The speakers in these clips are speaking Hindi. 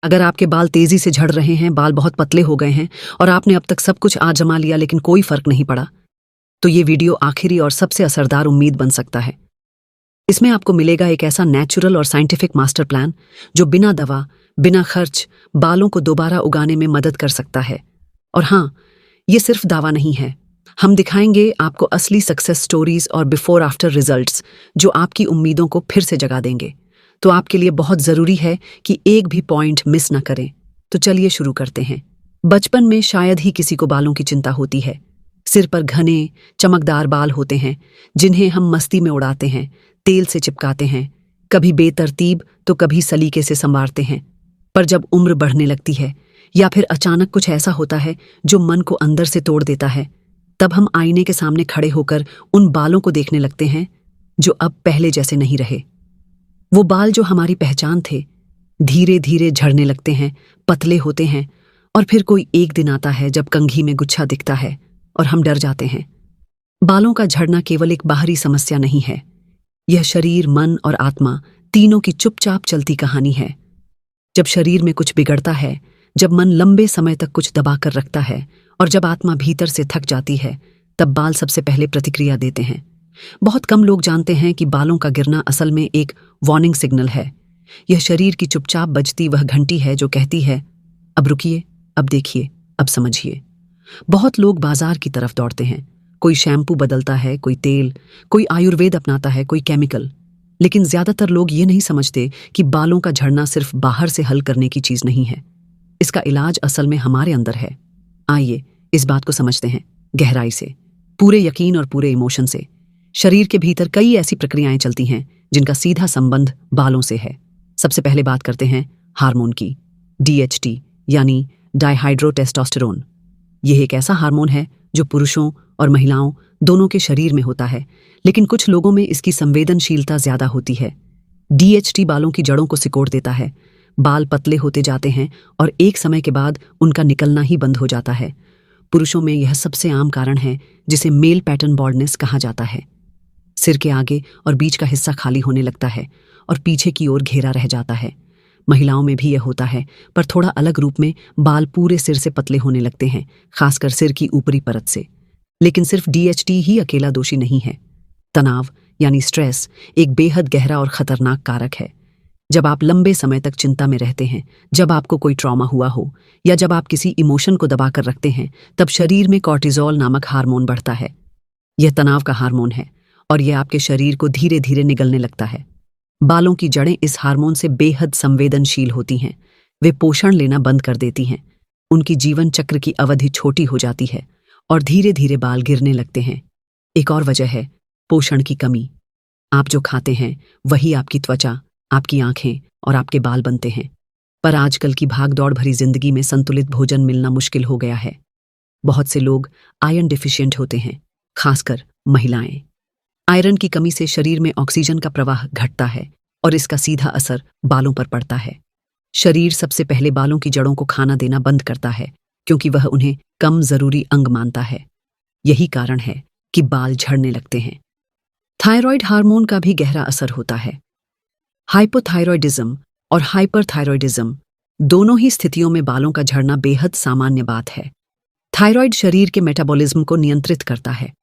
अगर आपके बाल तेजी से झड़ रहे हैं, बाल बहुत पतले हो गए हैं और आपने अब तक सब कुछ आजमा लिया लेकिन कोई फर्क नहीं पड़ा, तो ये वीडियो आखिरी और सबसे असरदार उम्मीद बन सकता है। इसमें आपको मिलेगा एक ऐसा नेचुरल और साइंटिफिक मास्टर प्लान जो बिना दवा, बिना खर्च बालों को दोबारा उगाने में मदद कर सकता है। और हाँ, ये सिर्फ दावा नहीं है। हम दिखाएंगे आपको असली सक्सेस स्टोरीज और बिफोर आफ्टर रिजल्ट्स जो आपकी उम्मीदों को फिर से जगा देंगे। तो आपके लिए बहुत जरूरी है कि एक भी पॉइंट मिस न करें। तो चलिए शुरू करते हैं। बचपन में शायद ही किसी को बालों की चिंता होती है। सिर पर घने चमकदार बाल होते हैं जिन्हें हम मस्ती में उड़ाते हैं, तेल से चिपकाते हैं, कभी बेतरतीब तो कभी सलीके से संवारते हैं। पर जब उम्र बढ़ने लगती है या फिर अचानक कुछ ऐसा होता है जो मन को अंदर से तोड़ देता है, तब हम आईने के सामने खड़े होकर उन बालों को देखने लगते हैं जो अब पहले जैसे नहीं रहे। वो बाल जो हमारी पहचान थे धीरे धीरे झड़ने लगते हैं, पतले होते हैं और फिर कोई एक दिन आता है जब कंघी में गुच्छा दिखता है और हम डर जाते हैं। बालों का झड़ना केवल एक बाहरी समस्या नहीं है, यह शरीर, मन और आत्मा तीनों की चुपचाप चलती कहानी है। जब शरीर में कुछ बिगड़ता है, जब मन लंबे समय तक कुछ दबा कर रखता है और जब आत्मा भीतर से थक जाती है, तब बाल सबसे पहले प्रतिक्रिया देते हैं। बहुत कम लोग जानते हैं कि बालों का गिरना असल में एक वार्निंग सिग्नल है। यह शरीर की चुपचाप बजती वह घंटी है जो कहती है, अब रुकिए, अब देखिए, अब समझिए। बहुत लोग बाजार की तरफ दौड़ते हैं, कोई शैम्पू बदलता है, कोई तेल, कोई आयुर्वेद अपनाता है, कोई केमिकल। लेकिन ज्यादातर लोग ये नहीं समझते कि बालों का झड़ना सिर्फ बाहर से हल करने की चीज नहीं है। इसका इलाज असल में हमारे अंदर है। आइए इस बात को समझते हैं गहराई से, पूरे यकीन और पूरे इमोशन से। शरीर के भीतर कई ऐसी प्रक्रियाएं चलती हैं जिनका सीधा संबंध बालों से है। सबसे पहले बात करते हैं हार्मोन की। DHT यानी डाइहाइड्रोटेस्टोस्टेरोन। यह एक ऐसा हार्मोन है जो पुरुषों और महिलाओं दोनों के शरीर में होता है, लेकिन कुछ लोगों में इसकी संवेदनशीलता ज्यादा होती है। DHT बालों की जड़ों को सिकोड़ देता है, बाल पतले होते जाते हैं और एक समय के बाद उनका निकलना ही बंद हो जाता है। पुरुषों में यह सबसे आम कारण है जिसे मेल पैटर्न बॉल्डनेस कहा जाता है। सिर के आगे और बीच का हिस्सा खाली होने लगता है और पीछे की ओर घेरा रह जाता है। महिलाओं में भी यह होता है, पर थोड़ा अलग रूप में। बाल पूरे सिर से पतले होने लगते हैं, खासकर सिर की ऊपरी परत से। लेकिन सिर्फ DHT ही अकेला दोषी नहीं है। तनाव यानी स्ट्रेस एक बेहद गहरा और खतरनाक कारक है। जब आप लंबे समय तक चिंता में रहते हैं, जब आपको कोई ट्रॉमा हुआ हो या जब आप किसी इमोशन को दबा कर रखते हैं, तब शरीर में कॉर्टिसोल नामक हार्मोन बढ़ता है। यह तनाव का हार्मोन है और यह आपके शरीर को धीरे धीरे निगलने लगता है। बालों की जड़ें इस हार्मोन से बेहद संवेदनशील होती हैं। वे पोषण लेना बंद कर देती हैं, उनकी जीवन चक्र की अवधि छोटी हो जाती है और धीरे धीरे बाल गिरने लगते हैं। एक और वजह है पोषण की कमी। आप जो खाते हैं वही आपकी त्वचा, आपकी आंखें और आपके बाल बनते हैं। पर आजकल की भागदौड़ भरी जिंदगी में संतुलित भोजन मिलना मुश्किल हो गया है। बहुत से लोग आयरन डिफिशिएंट होते हैं, खासकर महिलाएं। आयरन की कमी से शरीर में ऑक्सीजन का प्रवाह घटता है और इसका सीधा असर बालों पर पड़ता है। शरीर सबसे पहले बालों की जड़ों को खाना देना बंद करता है क्योंकि वह उन्हें कम जरूरी अंग मानता है। यही कारण है कि बाल झड़ने लगते हैं। थायराइड हार्मोन का भी गहरा असर होता है। हाइपोथायरॉयडिज्म और हाइपरथायरॉयडिज्म दोनों ही स्थितियों में बालों का झड़ना बेहद सामान्य बात है। थायराइड शरीर के मेटाबॉलिज्म को नियंत्रित करता है।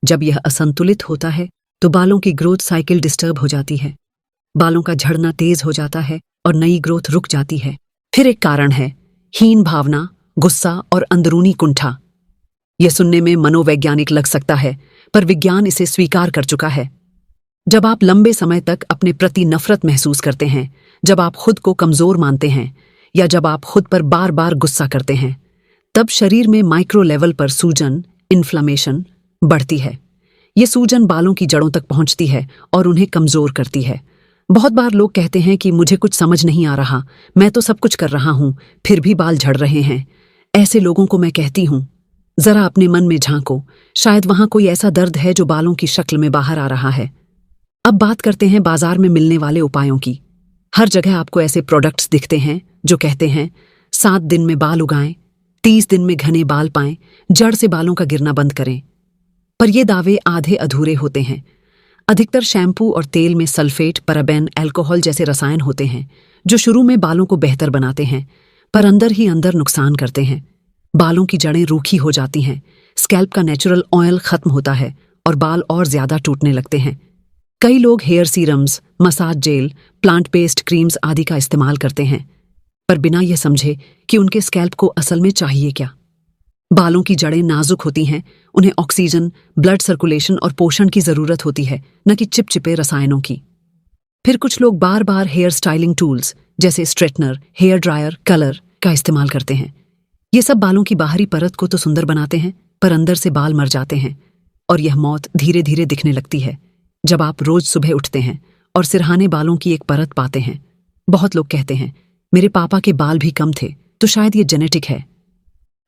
जब यह असंतुलित होता है तो बालों की ग्रोथ साइकिल डिस्टर्ब हो जाती है, बालों का झड़ना तेज हो जाता है और नई ग्रोथ रुक जाती है। फिर एक कारण है हीन भावना, गुस्सा और अंदरूनी कुंठा। यह सुनने में मनोवैज्ञानिक लग सकता है, पर विज्ञान इसे स्वीकार कर चुका है। जब आप लंबे समय तक अपने प्रति नफरत महसूस करते हैं, जब आप खुद को कमजोर मानते हैं या जब आप खुद पर बार बार गुस्सा करते हैं, तब शरीर में माइक्रो लेवल पर सूजन, इन्फ्लेमेशन बढ़ती है। ये सूजन बालों की जड़ों तक पहुंचती है और उन्हें कमजोर करती है। बहुत बार लोग कहते हैं कि मुझे कुछ समझ नहीं आ रहा, मैं तो सब कुछ कर रहा हूं, फिर भी बाल झड़ रहे हैं। ऐसे लोगों को मैं कहती हूं, जरा अपने मन में झांको, शायद वहां कोई ऐसा दर्द है जो बालों की शक्ल में बाहर आ रहा है। अब बात करते हैं बाजार में मिलने वाले उपायों की। हर जगह आपको ऐसे प्रोडक्ट्स दिखते हैं जो कहते हैं 7 दिन में बाल उगाएं, 30 दिन में घने बाल पाएं, जड़ से बालों का गिरना बंद करें। पर ये दावे आधे अधूरे होते हैं। अधिकतर शैम्पू और तेल में सल्फेट, पैराबेन, अल्कोहल जैसे रसायन होते हैं जो शुरू में बालों को बेहतर बनाते हैं पर अंदर ही अंदर नुकसान करते हैं। बालों की जड़ें रूखी हो जाती हैं, स्कैल्प का नेचुरल ऑयल खत्म होता है और बाल और ज्यादा टूटने लगते हैं। कई लोग hair serums, massage gel, plant based creams आदि का इस्तेमाल करते हैं, पर बिना यह समझे कि उनके स्कैल्प को असल में चाहिए क्या। बालों की जड़ें नाजुक होती हैं, उन्हें ऑक्सीजन, ब्लड सर्कुलेशन और पोषण की जरूरत होती है, न कि चिपचिपे रसायनों की। फिर कुछ लोग बार बार हेयर स्टाइलिंग टूल्स जैसे स्ट्रेटनर, हेयर ड्रायर, कलर का इस्तेमाल करते हैं। ये सब बालों की बाहरी परत को तो सुंदर बनाते हैं, पर अंदर से बाल मर जाते हैं और यह मौत धीरे धीरे दिखने लगती है जब आप रोज सुबह उठते हैं और सिरहाने बालों की एक परत पाते हैं। बहुत लोग कहते हैं, मेरे पापा के बाल भी कम थे, तो शायद ये जेनेटिक है।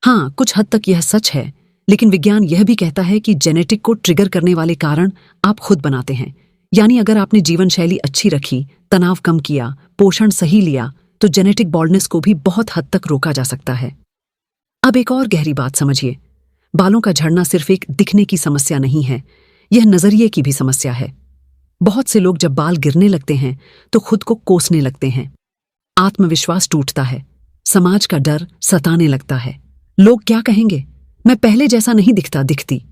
हाँ, कुछ हद तक यह सच है, लेकिन विज्ञान यह भी कहता है कि जेनेटिक को ट्रिगर करने वाले कारण आप खुद बनाते हैं। यानी अगर आपने जीवन शैली अच्छी रखी, तनाव कम किया, पोषण सही लिया, तो जेनेटिक बॉल्डनेस को भी बहुत हद तक रोका जा सकता है। अब एक और गहरी बात समझिए, बालों का झड़ना सिर्फ एक दिखने की समस्या नहीं है, यह नजरिए की भी समस्या है। बहुत से लोग जब बाल गिरने लगते हैं तो खुद को कोसने लगते हैं, आत्मविश्वास टूटता है, समाज का डर सताने लगता है। लोग क्या कहेंगे, मैं पहले जैसा नहीं दिखती,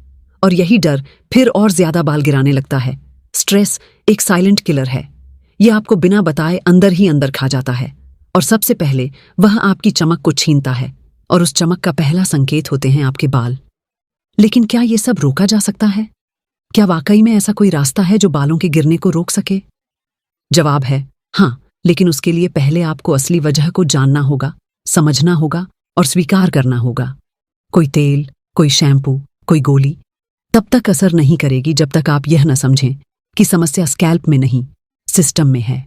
और यही डर फिर और ज्यादा बाल गिराने लगता है। स्ट्रेस एक साइलेंट किलर है, यह आपको बिना बताए अंदर ही अंदर खा जाता है और सबसे पहले वह आपकी चमक को छीनता है, और उस चमक का पहला संकेत होते हैं आपके बाल। लेकिन क्या ये सब रोका जा सकता है? क्या वाकई में ऐसा कोई रास्ता है जो बालों के गिरने को रोक सके? जवाब है हाँ, लेकिन उसके लिए पहले आपको असली वजह को जानना होगा, समझना होगा और स्वीकार करना होगा। कोई तेल, कोई शैम्पू, कोई गोली तब तक असर नहीं करेगी जब तक आप यह न समझें कि समस्या स्कैल्प में नहीं, सिस्टम में है।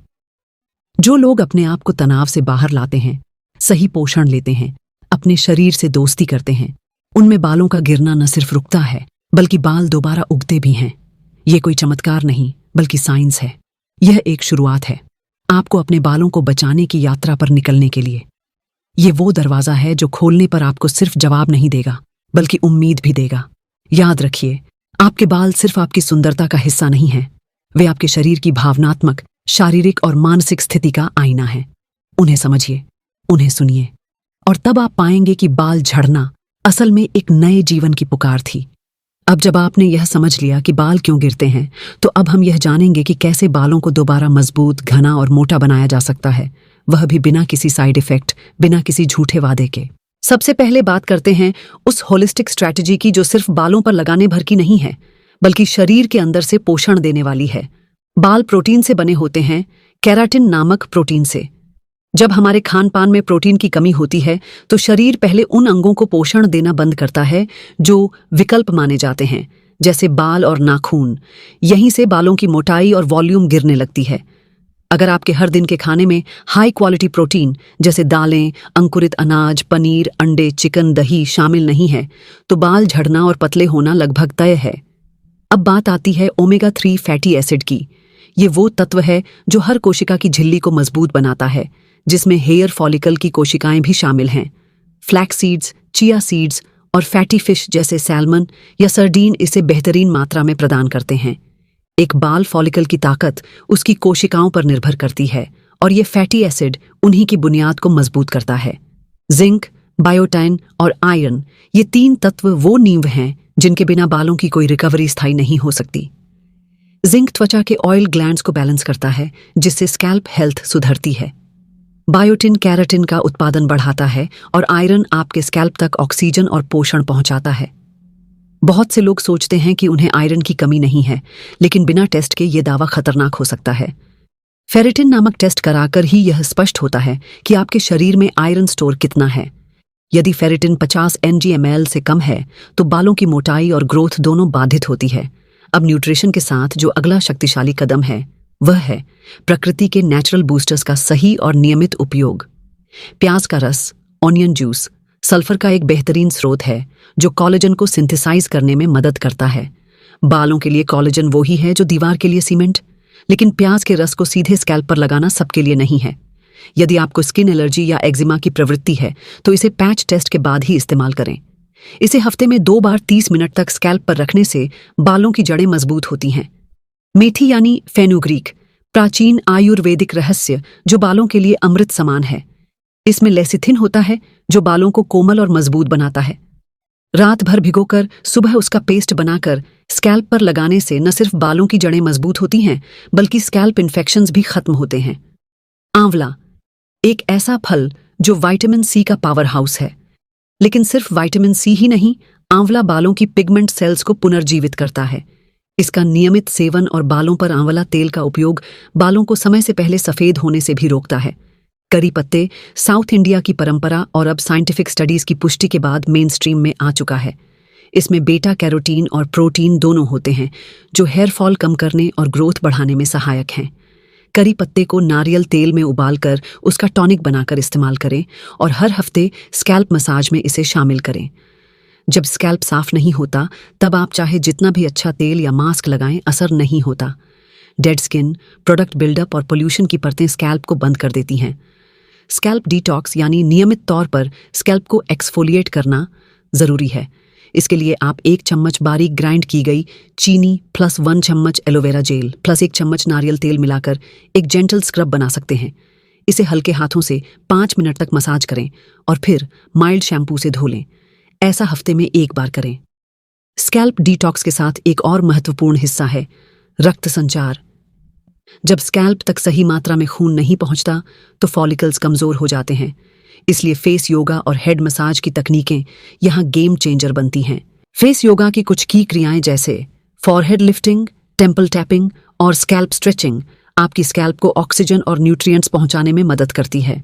जो लोग अपने आप को तनाव से बाहर लाते हैं, सही पोषण लेते हैं, अपने शरीर से दोस्ती करते हैं, उनमें बालों का गिरना न सिर्फ रुकता है बल्कि बाल दोबारा उगते भी हैं। ये कोई चमत्कार नहीं बल्कि साइंस है। यह एक शुरुआत है आपको अपने बालों को बचाने की यात्रा पर निकलने के लिए। ये वो दरवाजा है जो खोलने पर आपको सिर्फ जवाब नहीं देगा बल्कि उम्मीद भी देगा। याद रखिए, आपके बाल सिर्फ आपकी सुंदरता का हिस्सा नहीं है, वे आपके शरीर की भावनात्मक, शारीरिक और मानसिक स्थिति का आईना है। उन्हें समझिए, उन्हें सुनिए, और तब आप पाएंगे कि बाल झड़ना असल में एक नए जीवन की पुकार थी। अब जब आपने यह समझ लिया कि बाल क्यों गिरते हैं, तो अब हम यह जानेंगे कि कैसे बालों को दोबारा मजबूत, घना और मोटा बनाया जा सकता है, वह भी बिना किसी साइड इफेक्ट, बिना किसी झूठे वादे के। सबसे पहले बात करते हैं उस होलिस्टिक स्ट्रैटेजी की जो सिर्फ बालों पर लगाने भर की नहीं है बल्कि शरीर के अंदर से पोषण देने वाली है। बाल प्रोटीन से बने होते हैं, केराटिन नामक प्रोटीन से। जब हमारे खान पान में प्रोटीन की कमी होती है तो शरीर पहले उन अंगों को पोषण देना बंद करता है जो विकल्प माने जाते हैं, जैसे बाल और नाखून। यहीं से बालों की मोटाई और वॉल्यूम गिरने लगती है। अगर आपके हर दिन के खाने में हाई क्वालिटी प्रोटीन जैसे दालें, अंकुरित अनाज, पनीर, अंडे, चिकन, दही शामिल नहीं है तो बाल झड़ना और पतले होना लगभग तय है। अब बात आती है ओमेगा 3 फैटी एसिड की। ये वो तत्व है जो हर कोशिका की झिल्ली को मजबूत बनाता है, जिसमें हेयर फॉलिकल की कोशिकाएं भी शामिल हैं। फ्लैक्स सीड्स, चिया सीड्स और फैटी फिश जैसे सैल्मन या सर्डीन इसे बेहतरीन मात्रा में प्रदान करते हैं। एक बाल फॉलिकल की ताकत उसकी कोशिकाओं पर निर्भर करती है और ये फैटी एसिड उन्हीं की बुनियाद को मजबूत करता है। जिंक, बायोटाइन और आयरन, ये 3 तत्व वो नींव हैं जिनके बिना बालों की कोई रिकवरी स्थायी नहीं हो सकती। जिंक त्वचा के ऑयल ग्लैंड्स को बैलेंस करता है, जिससे स्कैल्प हेल्थ सुधरती है। बायोटिन केराटिन का उत्पादन बढ़ाता है और आयरन आपके स्कैल्प तक ऑक्सीजन और पोषण पहुंचाता है। बहुत से लोग सोचते हैं कि उन्हें आयरन की कमी नहीं है, लेकिन बिना टेस्ट के ये दावा खतरनाक हो सकता है। फेरिटिन नामक टेस्ट कराकर ही यह स्पष्ट होता है कि आपके शरीर में आयरन स्टोर कितना है। यदि फेरिटिन 50 mg/ml से कम है तो बालों की मोटाई और ग्रोथ दोनों बाधित होती है। अब न्यूट्रिशन के साथ जो अगला शक्तिशाली कदम है वह है प्रकृति के नेचुरल बूस्टर्स का सही और नियमित उपयोग। प्याज का रस, ऑनियन जूस, सल्फर का एक बेहतरीन स्रोत है जो कोलेजन को सिंथेसाइज करने में मदद करता है। बालों के लिए कोलेजन वो ही है जो दीवार के लिए सीमेंट, लेकिन प्याज के रस को सीधे स्कैल्प पर लगाना सबके लिए नहीं है। यदि आपको स्किन एलर्जी या एक्जिमा की प्रवृत्ति है तो इसे पैच टेस्ट के बाद ही इस्तेमाल करें। इसे हफ्ते में 2 बार 30 मिनट तक स्कैल्प पर रखने से बालों की जड़ें मजबूत होती हैं। मेथी यानी फेनुग्रीक प्राचीन आयुर्वेदिक रहस्य जो बालों के लिए अमृत समान है। इसमें लेसिथिन होता है जो बालों को कोमल और मजबूत बनाता है। रात भर भिगोकर सुबह उसका पेस्ट बनाकर स्कैल्प पर लगाने से न सिर्फ बालों की जड़ें मजबूत होती हैं बल्कि स्कैल्प इन्फेक्शंस भी खत्म होते हैं। आंवला एक ऐसा फल जो विटामिन सी का पावर हाउस है। लेकिन सिर्फ विटामिन सी ही नहीं, आंवला बालों की पिगमेंट सेल्स को पुनर्जीवित करता है। इसका नियमित सेवन और बालों पर आंवला तेल का उपयोग बालों को समय से पहले सफेद होने से भी रोकता है। करी पत्ते साउथ इंडिया की परंपरा और अब साइंटिफिक स्टडीज की पुष्टि के बाद मेन स्ट्रीम में आ चुका है। इसमें बेटा कैरोटीन और प्रोटीन दोनों होते हैं जो हेयर फॉल कम करने और ग्रोथ बढ़ाने में सहायक हैं। करी पत्ते को नारियल तेल में उबालकर उसका टॉनिक बनाकर इस्तेमाल करें और हर हफ्ते स्कैल्प मसाज में इसे शामिल करें। जब स्कैल्प साफ नहीं होता तब आप चाहे जितना भी अच्छा तेल या मास्क लगाएं, असर नहीं होता। डेड स्किन, प्रोडक्ट बिल्डअप और पोल्यूशन की परतें स्कैल्प को बंद कर देती हैं। स्कैल्प डिटॉक्स यानी नियमित तौर पर स्कैल्प को एक्सफोलिएट करना जरूरी है। इसके लिए आप 1 चम्मच बारीक ग्राइंड की गई चीनी प्लस 1 चम्मच एलोवेरा जेल प्लस 1 चम्मच नारियल तेल मिलाकर एक जेंटल स्क्रब बना सकते हैं। इसे हल्के हाथों से 5 मिनट तक मसाज करें और फिर माइल्ड शैम्पू से धो लें। ऐसा हफ्ते में 1 बार करें। स्कैल्प डिटॉक्स के साथ एक और महत्वपूर्ण हिस्सा है रक्त संचार। जब स्कैल्प तक सही मात्रा में खून नहीं पहुंचता तो फॉलिकल्स कमजोर हो जाते हैं। इसलिए फेस योगा और हेड मसाज की तकनीकें यहाँ गेम चेंजर बनती हैं। फेस योगा की कुछ की क्रियाएं जैसे फॉरहेड लिफ्टिंग, टेम्पल टैपिंग और स्कैल्प स्ट्रेचिंग आपकी स्कैल्प को ऑक्सीजन और न्यूट्रिएंट्स पहुंचाने में मदद करती है।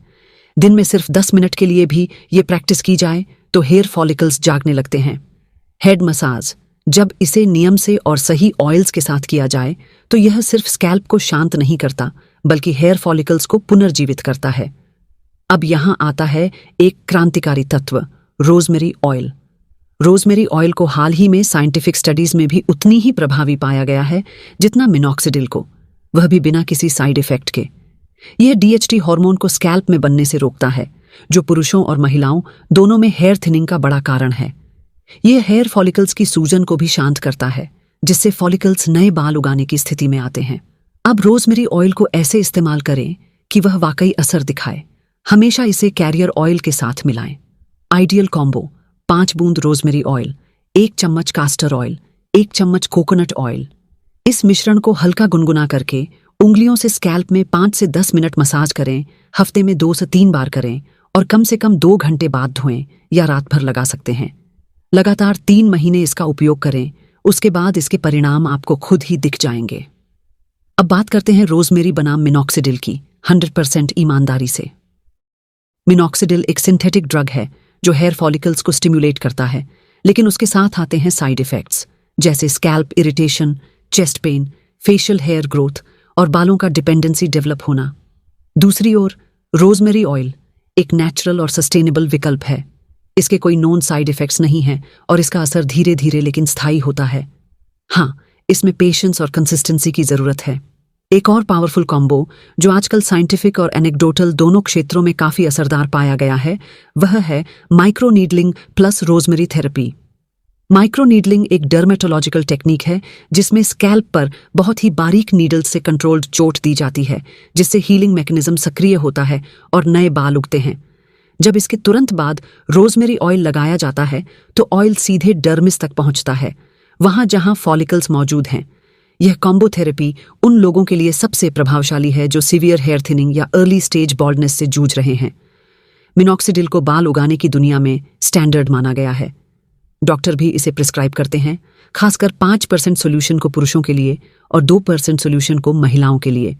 दिन में सिर्फ 10 मिनट के लिए भी ये प्रैक्टिस की जाए तो हेयर फॉलिकल्स जागने लगते हैं। हेड मसाज जब इसे नियम से और सही ऑयल्स के साथ किया जाए तो यह सिर्फ स्कैल्प को शांत नहीं करता बल्कि हेयर फॉलिकल्स को पुनर्जीवित करता है। अब यहाँ आता है एक क्रांतिकारी तत्व, रोजमेरी ऑयल। रोजमेरी ऑयल को हाल ही में साइंटिफिक स्टडीज में भी उतनी ही प्रभावी पाया गया है जितना मिनॉक्सिडिल को, वह भी बिना किसी साइड इफेक्ट के। यह DHT हार्मोन को स्कैल्प में बनने से रोकता है जो पुरुषों और महिलाओं दोनों में हेयर थिनिंग का बड़ा कारण है। यह हेयर फॉलिकल्स की सूजन को भी शांत करता है जिससे फॉलिकल्स नए बाल उगाने की स्थिति में आते हैं। अब रोजमेरी ऑयल को ऐसे इस्तेमाल करें कि वह वाकई असर दिखाए। हमेशा इसे कैरियर ऑयल के साथ मिलाएं। आइडियल कॉम्बो 5 बूंद रोजमेरी ऑयल, 1 चम्मच कास्टर ऑयल, 1 चम्मच कोकोनट ऑयल। इस मिश्रण को हल्का गुनगुना करके उंगलियों से स्कैल्प में 5 से 10 मिनट मसाज करें। हफ्ते में 2 से 3 बार करें और कम से कम 2 घंटे बाद धोएं या रात भर लगा सकते हैं। लगातार 3 महीने इसका उपयोग करें, उसके बाद इसके परिणाम आपको खुद ही दिख जाएंगे। अब बात करते हैं रोजमेरी बनाम मिनॉक्सिडिल की 100% ईमानदारी से। मिनॉक्सिडिल एक सिंथेटिक ड्रग है जो हेयर फॉलिकल्स को स्टिमुलेट करता है, लेकिन उसके साथ आते हैं साइड इफेक्ट्स जैसे scalp irritation, chest pain, facial hair growth और बालों का डिपेंडेंसी डेवलप होना। दूसरी ओर रोजमेरी ऑयल एक नेचुरल और सस्टेनेबल विकल्प है। इसके कोई नोन साइड इफेक्ट्स नहीं हैं और इसका असर धीरे धीरे लेकिन स्थायी होता है। हाँ, इसमें पेशेंस और कंसिस्टेंसी की जरूरत है। एक और पावरफुल कॉम्बो जो आजकल साइंटिफिक और एनेक्डोटल दोनों क्षेत्रों में काफी असरदार पाया गया है वह है micro needling plus rosemary therapy. Micro needling एक डर्मेटोलॉजिकल टेक्निक है जिसमें स्कैल्प पर बहुत ही बारीक नीडल्स से कंट्रोल्ड चोट दी जाती है जिससे हीलिंग मैकेनिज्म सक्रिय होता है और नए बाल उगते हैं। जब इसके तुरंत बाद रोजमेरी ऑयल लगाया जाता है तो ऑयल सीधे डर्मिस तक पहुंचता है, वहां जहां फॉलिकल्स मौजूद हैं। यह कॉम्बो थेरेपी उन लोगों के लिए सबसे प्रभावशाली है जो सीवियर हेयर थिनिंग या अर्ली स्टेज बॉल्डनेस से जूझ रहे हैं। मिनॉक्सिडिल को बाल उगाने की दुनिया में स्टैंडर्ड माना गया है। डॉक्टर भी इसे प्रिस्क्राइब करते हैं, खासकर 5% सोल्यूशन को पुरुषों के लिए और 2% सोल्यूशन को महिलाओं के लिए।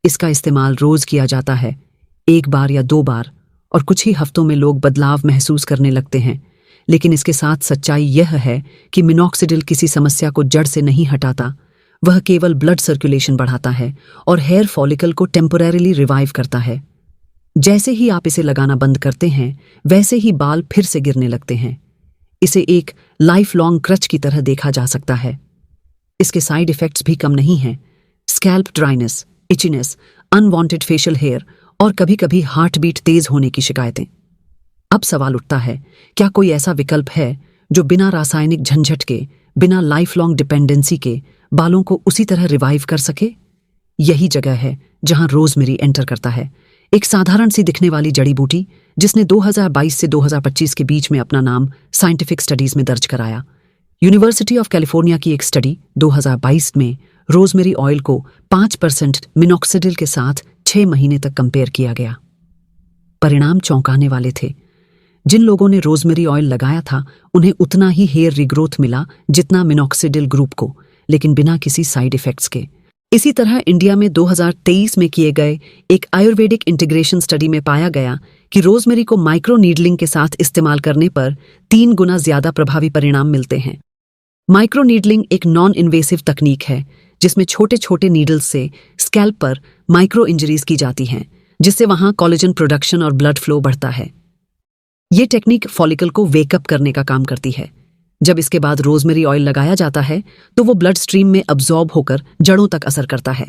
इसका इस्तेमाल रोज किया जाता है, 1 बार या 2 बार, और कुछ ही हफ्तों में लोग बदलाव महसूस करने लगते हैं। लेकिन इसके साथ सच्चाई यह है कि मिनॉक्सिडिल किसी समस्या को जड़ से नहीं हटाता, वह केवल ब्लड सर्कुलेशन बढ़ाता है और हेयर फॉलिकल को टेम्पोरेरीली रिवाइव करता है। जैसे ही आप इसे लगाना बंद करते हैं वैसे ही बाल फिर से गिरने लगते हैं। इसे एक लाइफ लॉन्ग क्रच की तरह देखा जा सकता है। इसके साइड इफेक्ट्स भी कम नहीं हैं। Scalp dryness, itchiness, unwanted facial hair और कभी-कभी हार्ट बीट तेज होने की शिकायतें। अब सवाल उठता है, क्या कोई ऐसा विकल्प है जो बिना रासायनिक झंझट के, बिना लाइफ लॉन्ग डिपेंडेंसी के बालों को उसी तरह रिवाइव कर सके? यही जगह है जहां रोजमेरी एंटर करता है, एक साधारण सी दिखने वाली जड़ी बूटी जिसने 2022 से 2025 के बीच में अपना नाम साइंटिफिक स्टडीज में दर्ज कराया। यूनिवर्सिटी ऑफ कैलिफोर्निया की एक स्टडी 2022 में रोजमेरी ऑयल को 5% मिनॉक्सिडिल के साथ 6 महीने तक कंपेयर किया गया। परिणाम चौंकाने वाले थे। जिन लोगों ने रोजमेरी ऑयल लगाया था उन्हें उतना ही हेयर रिग्रोथ मिला जितना मिनॉक्सिडिल ग्रुप को, लेकिन बिना किसी साइड इफेक्ट्स के। इसी तरह इंडिया में 2023 में किए गए एक आयुर्वेदिक इंटीग्रेशन स्टडी में पाया गया कि रोजमेरी को माइक्रो नीडलिंग के साथ इस्तेमाल करने पर 3 गुना ज्यादा प्रभावी परिणाम मिलते हैं। माइक्रो नीडलिंग एक नॉन इन्वेसिव तकनीक है जिसमें छोटे छोटे नीडल्स से स्कैल्प पर माइक्रो इंजरीज की जाती हैं, जिससे वहां कोलेजन प्रोडक्शन और ब्लड फ्लो बढ़ता है। ये टेक्निक फॉलिकल को वेकअप करने का काम करती है। जब इसके बाद रोजमेरी ऑयल लगाया जाता है तो वो ब्लड स्ट्रीम में अब्जॉर्ब होकर जड़ों तक असर करता है।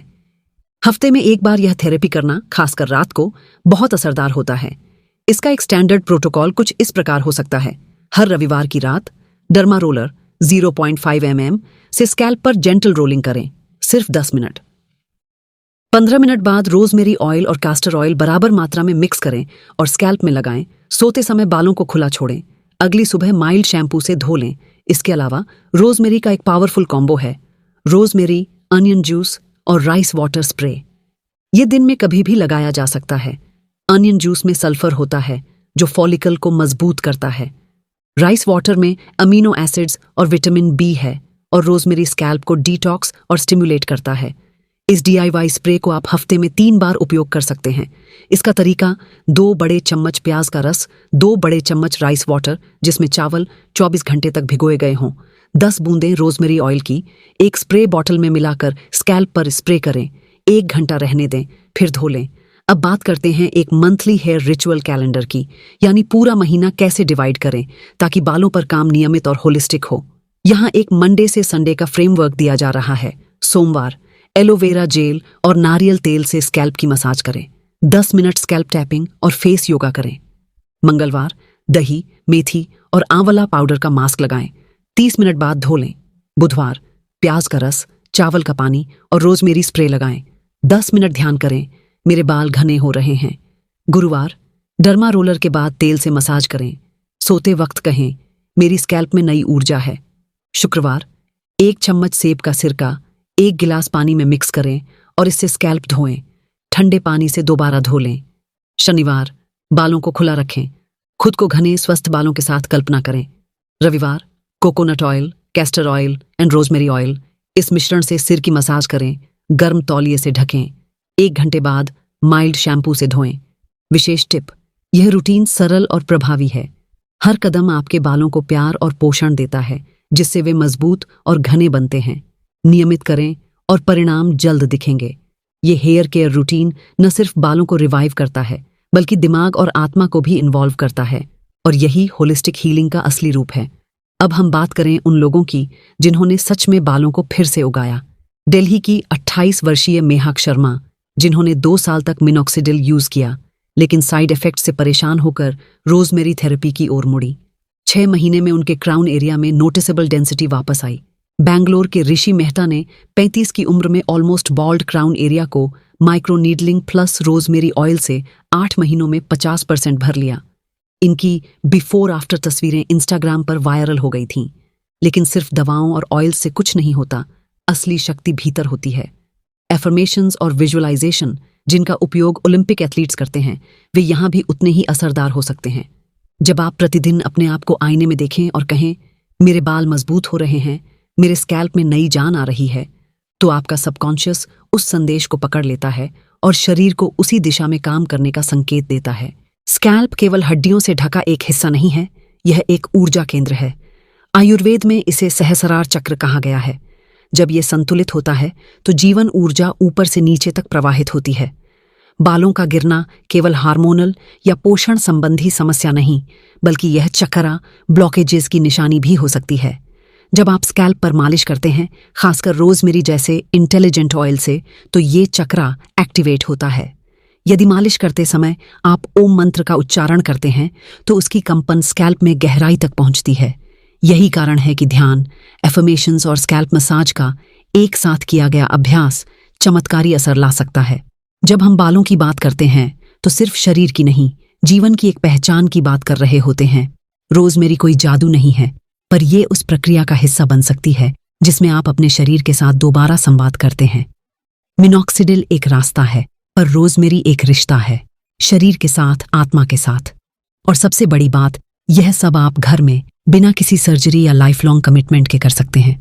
हफ्ते में एक बार यह थेरेपी करना, खासकर रात को, बहुत असरदार होता है। इसका एक स्टैंडर्ड प्रोटोकॉल कुछ इस प्रकार हो सकता है। हर रविवार की रात डर्मा रोलर 0.5 mm से स्कैल्प पर जेंटल रोलिंग करें, सिर्फ 10 मिनट। 15 मिनट बाद रोजमेरी ऑयल और कास्टर ऑयल बराबर मात्रा में मिक्स करें और स्कैल्प में लगाएं। सोते समय बालों को खुला छोड़ें। अगली सुबह माइल्ड शैम्पू से धो लें। इसके अलावा रोजमेरी का एक पावरफुल कॉम्बो है, रोजमेरी, अनियन जूस और राइस वाटर स्प्रे। ये दिन में कभी भी लगाया जा सकता है। अनियन जूस में सल्फर होता है जो फॉलिकल को मजबूत करता है। राइस वाटर में अमीनो एसिड्स और विटामिन बी है और रोजमेरी स्कैल्प को डिटॉक्स और स्टिमुलेट करता है। इस DIY स्प्रे को आप हफ्ते में 3 बार उपयोग कर सकते हैं। इसका तरीका: 2 बड़े चम्मच प्याज का रस, 2 बड़े चम्मच राइस वाटर जिसमें चावल 24 घंटे तक भिगोए गए हों, 10 बूंदें रोजमेरी ऑयल की एक स्प्रे बॉटल में मिलाकर स्कैल्प पर स्प्रे करें, 1 घंटा रहने दें, फिर धो लें। अब बात करते हैं एक मंथली हेयर रिचुअल कैलेंडर की, यानी पूरा महीना कैसे डिवाइड करें ताकि बालों पर काम नियमित और होलिस्टिक हो। यहाँ एक मंडे से संडे का फ्रेमवर्क दिया जा रहा है। सोमवार एलोवेरा जेल और नारियल तेल से स्कैल्प की मसाज करें, 10 मिनट स्कैल्प टैपिंग और फेस योगा करें। मंगलवार दही, मेथी और आंवला पाउडर का मास्क लगाएं, 30 मिनट बाद धो लें। बुधवार प्याज का रस, चावल का पानी और रोजमेरी स्प्रे लगाएं, 10 मिनट ध्यान करें, मेरे बाल घने हो रहे हैं। गुरुवार डर्मा रोलर के बाद तेल से मसाज करें, सोते वक्त कहें, मेरी स्कैल्प में नई ऊर्जा है। शुक्रवार 1 चम्मच सेब का सिरका 1 गिलास पानी में मिक्स करें और इससे स्कैल्प धोएं, ठंडे पानी से दोबारा धो लें। शनिवार बालों को खुला रखें, खुद को घने स्वस्थ बालों के साथ कल्पना करें। रविवार coconut oil, castor oil and rosemary oil, इस मिश्रण से सिर की मसाज करें, गर्म तौलिए से ढकें, 1 घंटे बाद माइल्ड शैम्पू से धोएं। विशेष टिप: यह रूटीन सरल और प्रभावी है। हर कदम आपके बालों को प्यार और पोषण देता है, जिससे वे मजबूत और घने बनते हैं। नियमित करें और परिणाम जल्द दिखेंगे। ये हेयर केयर रूटीन न सिर्फ बालों को रिवाइव करता है, बल्कि दिमाग और आत्मा को भी इन्वॉल्व करता है, और यही होलिस्टिक हीलिंग का असली रूप है। अब हम बात करें उन लोगों की जिन्होंने सच में बालों को फिर से उगाया। दिल्ली की 28 वर्षीय मेहाक शर्मा, जिन्होंने 2 साल तक मिनॉक्सिडिल यूज किया, लेकिन साइड इफेक्ट से परेशान होकर रोजमेरी थेरेपी की ओर मुड़ी। 6 महीने में उनके क्राउन एरिया में नोटिसेबल डेंसिटी वापस आई। बैंगलोर के ऋषि मेहता ने 35 की उम्र में ऑलमोस्ट बॉल्ड क्राउन एरिया को micro needling plus rosemary oil से 8 महीनों में 50% भर लिया। इनकी बिफोर आफ्टर तस्वीरें इंस्टाग्राम पर वायरल हो गई थीं। लेकिन सिर्फ दवाओं और ऑयल से कुछ नहीं होता, असली शक्ति भीतर होती है। एफर्मेशंस और विजुअलाइजेशन, जिनका उपयोग ओलंपिक एथलीट्स करते हैं, वे यहाँ भी उतने ही असरदार हो सकते हैं। जब आप प्रतिदिन अपने आप को आईने में देखें और कहें, मेरे बाल मजबूत हो रहे हैं, मेरे स्कैल्प में नई जान आ रही है, तो आपका सबकॉन्शियस उस संदेश को पकड़ लेता है और शरीर को उसी दिशा में काम करने का संकेत देता है। स्कैल्प केवल हड्डियों से ढका एक हिस्सा नहीं है, यह एक ऊर्जा केंद्र है। आयुर्वेद में इसे सहस्रार चक्र कहा गया है। जब यह संतुलित होता है तो जीवन ऊर्जा ऊपर से नीचे तक प्रवाहित होती है। बालों का गिरना केवल हार्मोनल या पोषण संबंधी समस्या नहीं, बल्कि यह चक्रा ब्लॉकेजेस की निशानी भी हो सकती है। जब आप स्कैल्प पर मालिश करते हैं, खासकर रोजमेरी जैसे इंटेलिजेंट ऑयल से, तो ये चक्रा एक्टिवेट होता है। यदि मालिश करते समय आप ओम मंत्र का उच्चारण करते हैं तो उसकी कंपन स्कैल्प में गहराई तक पहुंचती है। यही कारण है कि ध्यान, एफर्मेशंस और स्कैल्प मसाज का एक साथ किया गया अभ्यास चमत्कारी असर ला सकता है। जब हम बालों की बात करते हैं तो सिर्फ शरीर की नहीं, जीवन की एक पहचान की बात कर रहे होते हैं। रोजमेरी कोई जादू नहीं है, पर यह उस प्रक्रिया का हिस्सा बन सकती है जिसमें आप अपने शरीर के साथ दोबारा संवाद करते हैं। मिनॉक्सिडिल एक रास्ता है, पर रोजमेरी एक रिश्ता है, शरीर के साथ, आत्मा के साथ। और सबसे बड़ी बात, यह सब आप घर में बिना किसी सर्जरी या लाइफ लॉन्ग कमिटमेंट के कर सकते हैं।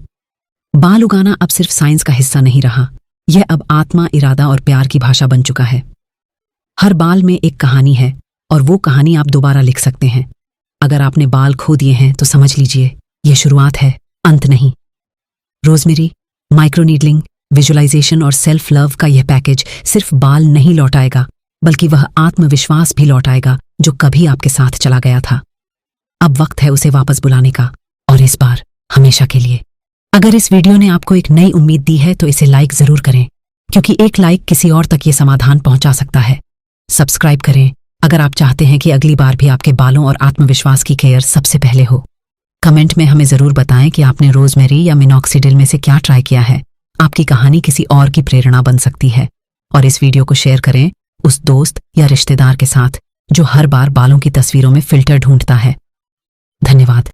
बाल उगाना अब सिर्फ साइंस का हिस्सा नहीं रहा, यह अब आत्मा, इरादा और प्यार की भाषा बन चुका है। हर बाल में एक कहानी है और वो कहानी आप दोबारा लिख सकते हैं। अगर आपने बाल खो दिए हैं तो समझ लीजिए यह शुरुआत है, अंत नहीं। रोजमेरी, माइक्रोनीडलिंग, विजुअलाइजेशन और सेल्फ लव का यह पैकेज सिर्फ बाल नहीं लौटाएगा, बल्कि वह आत्मविश्वास भी लौटाएगा जो कभी आपके साथ चला गया था। अब वक्त है उसे वापस बुलाने का, और इस बार हमेशा के लिए। अगर इस वीडियो ने आपको एक नई उम्मीद दी है तो इसे लाइक जरूर करें, क्योंकि एक लाइक किसी और तक ये समाधान पहुंचा सकता है। सब्सक्राइब करें अगर आप चाहते हैं कि अगली बार भी आपके बालों और आत्मविश्वास की केयर सबसे पहले हो। कमेंट में हमें जरूर बताएं कि आपने रोजमेरी या मिनॉक्सिडिल में से क्या ट्राई किया है। आपकी कहानी किसी और की प्रेरणा बन सकती है। और इस वीडियो को शेयर करें उस दोस्त या रिश्तेदार के साथ जो हर बार बालों की तस्वीरों में फिल्टर ढूंढता है। धन्यवाद।